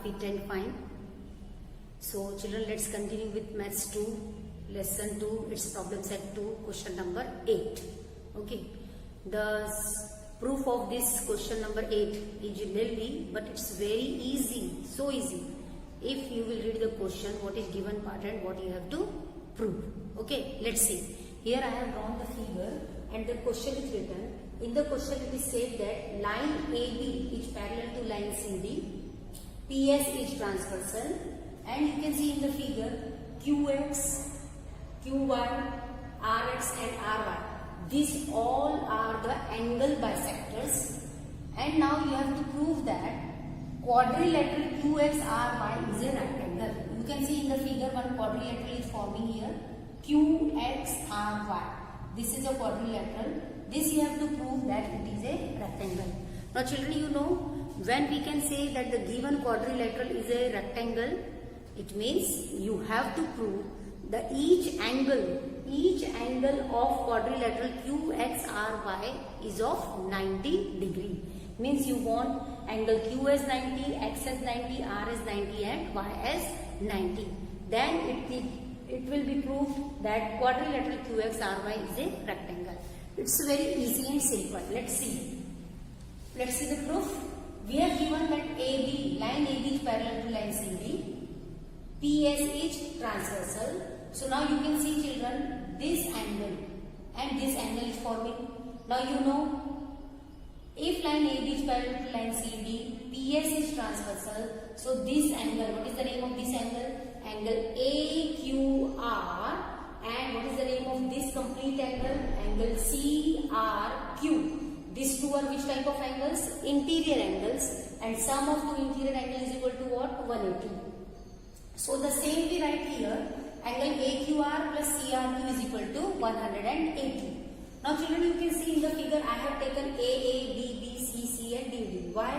fit and fine. So children, let's continue with maths 2, lesson 2, it's problem set 2, question number 8. Okay, the proof of this question number 8 is lengthy, but it's very easy, so easy. If you will read the question, what is given part and what you have to prove. Okay, let's see. Here I have drawn the figure and the question is written. In the question it is said that line AB is parallel to line CD, PS is transversal, and you can see in the figure QX, QY, RX and RY. These all are the angle bisectors, and now you have to prove that quadrilateral QXRY is a rectangle. You can see in the figure one quadrilateral is forming here, QXRY. This is a quadrilateral. This you have to prove that it is a rectangle. Now children, you know, when we can say that the given quadrilateral is a rectangle, it means you have to prove that each angle of quadrilateral QXRY is of 90 degree. Means you want angle Q as 90, X as 90, R as 90 and Y as 90. Then it will be proved that quadrilateral QXRY is a rectangle. It's very easy and simple. Let's see. Let's see the proof. We have given that AB, line AB is parallel to line CD. PS is transversal. So now you can see children, this angle and this angle is forming. Now you know, if line AB is parallel to line CD, PS is transversal. So this angle, what is the name of this angle? Angle AQR. And what is the name of this complete angle? Angle CRQ. These two are which type of angles? Interior angles. And sum of two interior angles is equal to what? 180. So the same we write here. Angle AQR plus CRQ is equal to 180. Now children, you can see in the figure I have taken AA, BB, CC and DD. Why?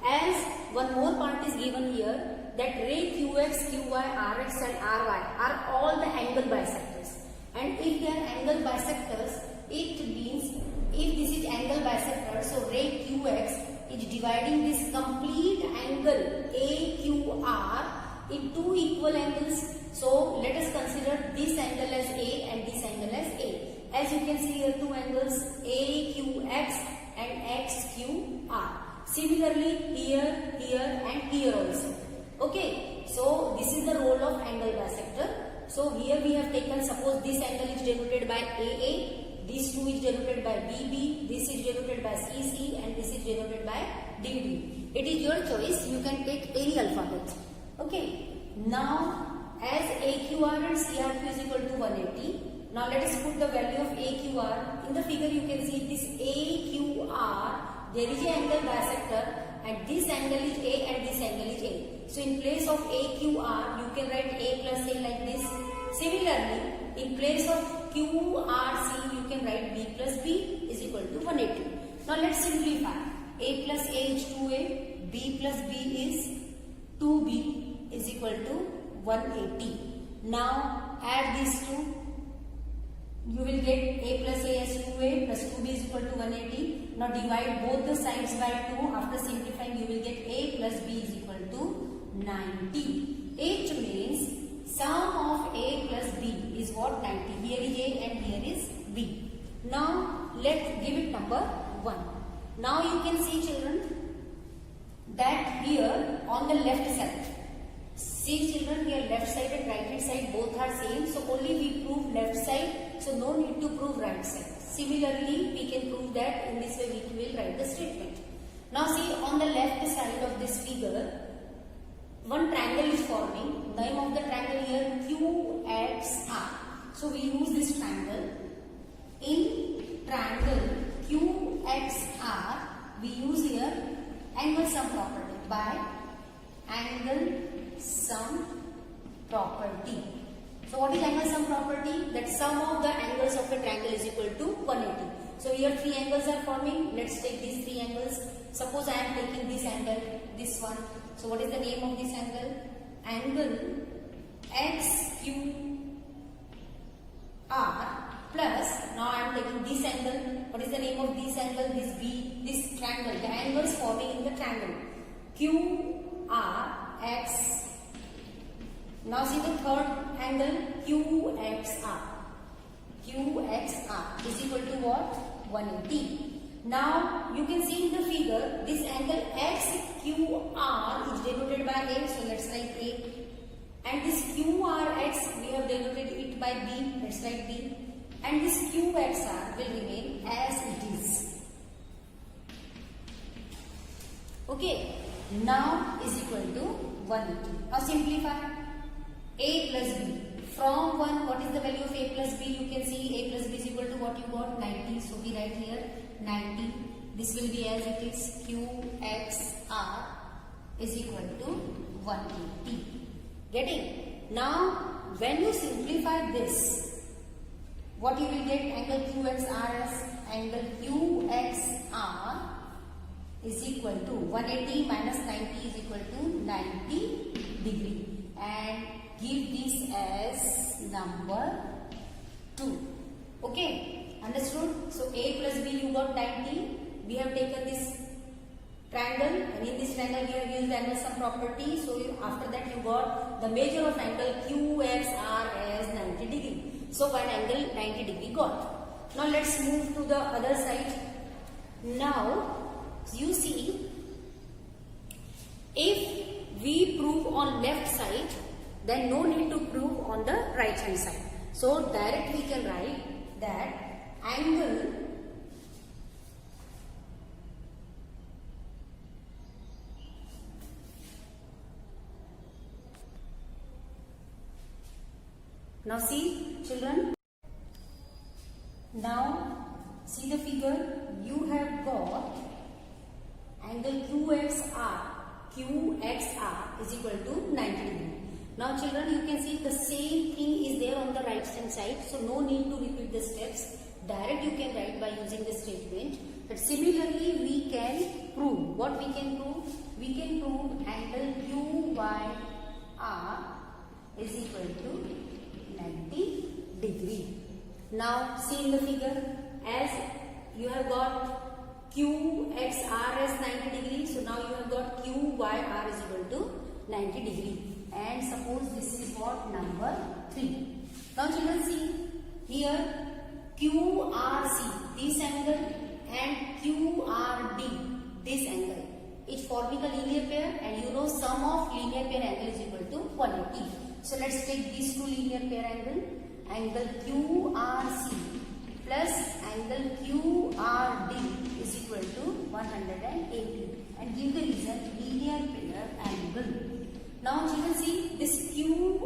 As one more part is given here, that ray QX, QY, RX and RY are all the angle bisectors. And if they are angle bisectors, it means if this is angle bisector, so ray QX is dividing this complete angle AQR in two equal angles. So let us consider this angle as A and this angle as A. As you can see here, two angles AQX and XQR. Similarly here, here and here also. Okay, so this is the role of angle bisector. So here we have taken, suppose this angle is denoted by AA, this two is denoted by BB, this is denoted by CC and this is denoted by DD. It is your choice, you can take any alphabet. Okay, now as AQR and CRQ is equal to 180, now let us put the value of AQR. In the figure you can see this AQR, there is an angle bisector and this angle is A and this angle is A. So in place of AQR, you can write A plus A like this. Similarly, in place of QRC, you can write B plus B is equal to 180. Now let's simplify. A plus A is 2A, B plus B is 2B is equal to 180. Now add these two. You will get A plus A as 2A plus 2B is equal to 180. Now divide both the sides by 2. After simplifying, you will get A plus B is equal to 90. It means sum of A plus B is what? 90. Here is A and here is B. Now let's give it number 1. Now you can see children that here on the left side. See children, here left side and right hand side both are same. So only we prove left side. So no need to prove right side. Similarly, we can prove that in this way we will write the statement. Now see on the left side of this figure, one triangle is forming. Name of the triangle here QXR. So we use this triangle. In triangle QXR, we use here angle sum property by angle sum property. So what is angle sum property? That sum of the angles of a triangle is equal to 180. So here three angles are forming. Let's take these three angles. Suppose I am taking this angle, this one. So what is the name of this angle? Angle XQR plus, now I am taking this angle. What is the name of this angle? This B, this triangle. The angles forming in the triangle QR X. Now see the third angle QXR. QXR is equal to what? 180. Now you can see in the figure this angle XQR is denoted by A, so let's write A. And this QRX we have denoted it by B, let's write B. And this QXR will remain as it is. Okay, now is equal to 180. Now simplify. A plus B. From 1, what is the value of A plus B? You can see A plus B is equal to what you got? 90. So we write here 90. This will be as it is. QXR is equal to 180. Getting? Now, when you simplify this, what you will get? Angle QXR as angle QXR is equal to 180 minus 90 is equal to 90 degree. And give this as number 2. Okay, understood? So A plus B you got 90. We have taken this triangle, and in this triangle we have used angle sum property. So after that you got the measure of angle QXR as 90 degree. So one angle 90 degree got. Now let's move to the other side. Now you see, if we prove on left side, then no need to prove on the right hand side. So directly we can write that angle now see children, now see the figure, you have got angle QXR is equal to 90 degree. Now children, you can see the same thing is there on the right hand side, so no need to repeat the steps. Direct you can write by using the statement. But similarly we can prove. What we can prove? We can prove angle QYR is equal to 90 degree. Now see in the figure, as you have got QXR as 90 degree, so now you have got QYR is equal to 90 degree. And suppose this is what? Number 3. Now children see here QRC, this angle, and QRD, this angle. It's forming a linear pair, and you know sum of linear pair angle is equal to 180. So let's take these two linear pair angle. Angle QRC plus angle QRD is equal to 180. And give the reason linear pair angle. Now children see this QRC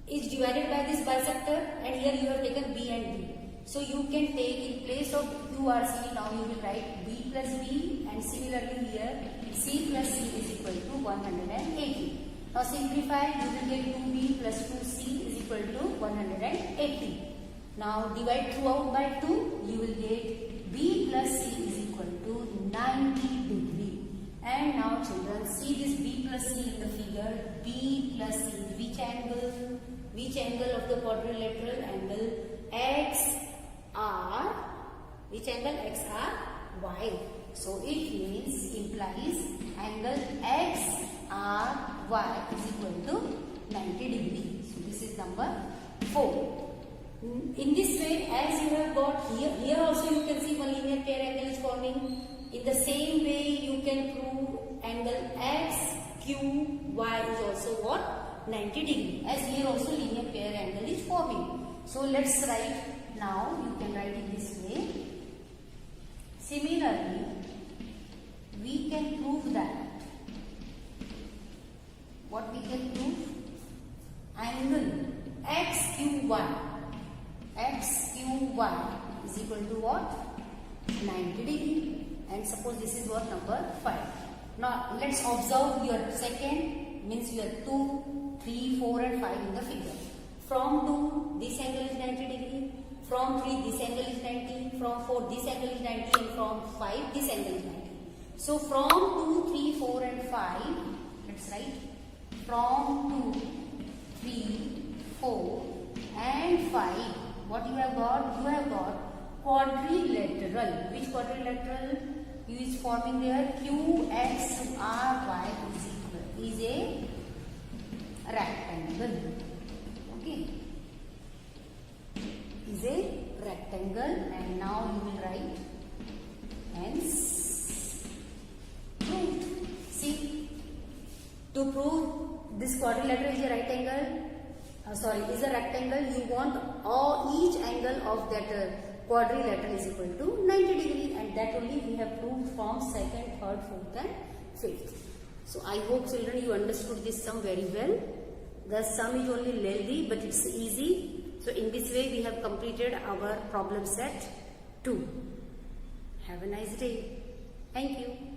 is divided by this bisector, and here you have taken B and D. So you can take in place of QRC, now you will write B plus B, and similarly here C plus C is equal to 180. Now simplify, you will get 2B plus 2C is equal to 180. Now divide throughout by 2, you will get B plus C is equal to 90 degree. And now children, see this B plus C in the figure. B plus C, which angle? Which angle of the quadrilateral? Angle XR. Which angle? XRY. So it means, implies angle XRY is equal to 90 degree. So this is number 4. In this way, as you have got here also you can see one linear pair angle is forming. In the same way, you can prove angle XQY is also what? 90 degree. As here also linear pair angle is forming. So let's write now. You can write it this way. Similarly, we can prove that. What we can prove? Angle XQY is equal to what? 90 degree. And suppose this is what? Number 5. Now let's observe your second, means your 2, 3, 4 and 5 in the figure. From 2, this angle is 90 degree. From 3, this angle is 90. From 4, this angle is 90. And from 5, this angle is 90. So from 2, 3, 4 and 5, let's write. From 2, 3, 4 and 5, what you have got? You have got quadrilateral. Which quadrilateral? U is forming there QXRY is a rectangle. Okay, is a rectangle, and now you will write hence proved. See, to prove this quadrilateral is a right angle, is a rectangle, you want each angle of that quadrilateral is equal to 90 degree, and that only we have proved from second, third, fourth and fifth. So I hope children you understood this sum very well. The sum is only lengthy but it's easy. So in this way we have completed our problem set 2. Have a nice day. Thank you.